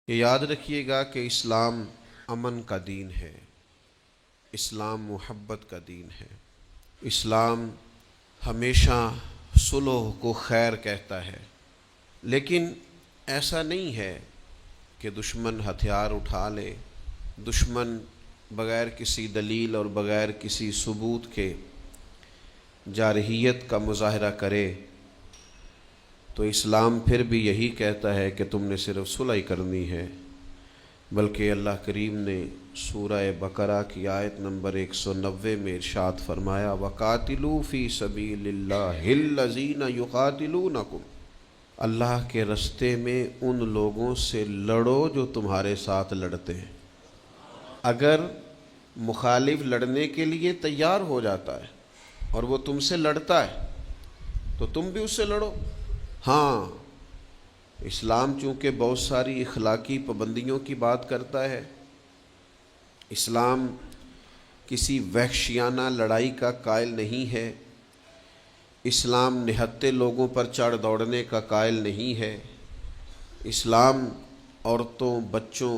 یہ یاد رکھیے گا کہ اسلام امن کا دین ہے، اسلام محبت کا دین ہے، اسلام ہمیشہ صلح کو خیر کہتا ہے۔ لیکن ایسا نہیں ہے کہ دشمن ہتھیار اٹھا لے، دشمن بغیر کسی دلیل اور بغیر کسی ثبوت کے جارحیت کا مظاہرہ کرے، تو اسلام پھر بھی یہی کہتا ہے کہ تم نے صرف صلح کرنی ہے۔ بلکہ اللہ کریم نے سورہ بقرہ کی آیت نمبر 190 میں ارشاد فرمایا وَقَاتِلُوا فِي سَبِيلِ اللَّهِ الَّذِينَ يُقَاتِلُونَكُمْ، اللہ کے رستے میں ان لوگوں سے لڑو جو تمہارے ساتھ لڑتے ہیں۔ اگر مخالف لڑنے کے لیے تیار ہو جاتا ہے اور وہ تم سے لڑتا ہے تو تم بھی اس سے لڑو۔ ہاں، اسلام چونکہ بہت ساری اخلاقی پابندیوں کی بات کرتا ہے، اسلام کسی وحشیانہ لڑائی کا قائل نہیں ہے، اسلام نہتے لوگوں پر چڑھ دوڑنے کا قائل نہیں ہے، اسلام عورتوں بچوں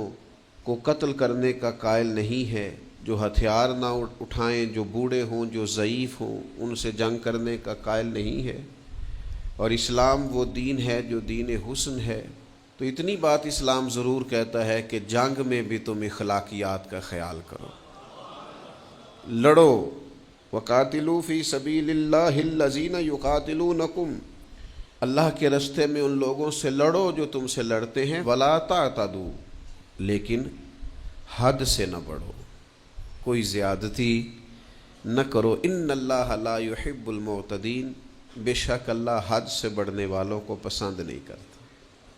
کو قتل کرنے کا قائل نہیں ہے، جو ہتھیار نہ اٹھائیں، جو بوڑھے ہوں، جو ضعیف ہوں، ان سے جنگ کرنے کا قائل نہیں ہے، اور اسلام وہ دین ہے جو دین حسن ہے۔ تو اتنی بات اسلام ضرور کہتا ہے کہ جنگ میں بھی تم اخلاقیات کا خیال کرو، لڑو۔ وَقَاتِلُوا فِي سَبِيلِ اللَّهِ الَّذِينَ يُقَاتِلُونَكُمْ، اللہ کے راستے میں ان لوگوں سے لڑو جو تم سے لڑتے ہیں۔ وَلَا تَعْتَدُوا، لیکن حد سے نہ بڑھو، کوئی زیادتی نہ کرو۔ إِنَّ اللَّهَ لَا يُحِبُّ الْمُعْتَدِينَ، بے شک اللہ حد سے بڑھنے والوں کو پسند نہیں کرتا۔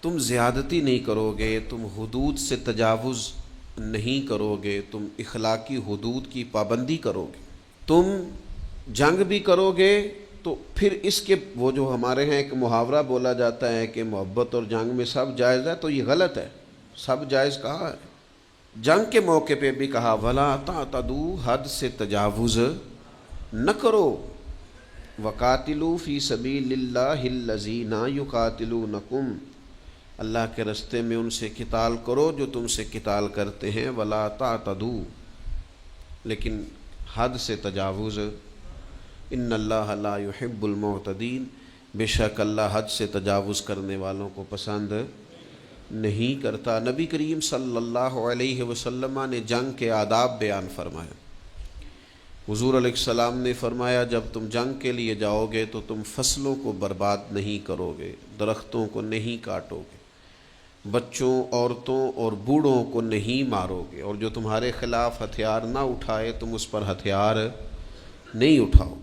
تم زیادتی نہیں کرو گے، تم حدود سے تجاوز نہیں کرو گے، تم اخلاقی حدود کی پابندی کرو گے، تم جنگ بھی کرو گے تو پھر اس کے وہ جو ہمارے ہیں ایک محاورہ بولا جاتا ہے کہ محبت اور جنگ میں سب جائز ہے، تو یہ غلط ہے۔ سب جائز کہا ہے، جنگ کے موقع پہ بھی کہا وَلَا تَعْتَدُوا، حد سے تجاوز نہ کرو۔ وَقَاتِلُوا فِي سَبِيلِ اللَّهِ الَّذِينَ يُقَاتِلُونَكُمْ، اللہ کے راستے میں ان سے قتال کرو جو تم سے قتال کرتے ہیں۔ وَلَا تَعْتَدُوا، لیکن حد سے تجاوز۔ إِنَّ اللَّهَ لَا يُحِبُّ الْمُعْتَدِينَ، بے شک اللہ حد سے تجاوز کرنے والوں کو پسند نہیں کرتا۔ نبی کریم صلی اللہ علیہ وسلم نے جنگ کے آداب بیان فرمائے۔ حضور علیہ السلام نے فرمایا جب تم جنگ کے لیے جاؤ گے تو تم فصلوں کو برباد نہیں کرو گے، درختوں کو نہیں کاٹو گے، بچوں عورتوں اور بوڑھوں کو نہیں مارو گے، اور جو تمہارے خلاف ہتھیار نہ اٹھائے تم اس پر ہتھیار نہیں اٹھاؤ۔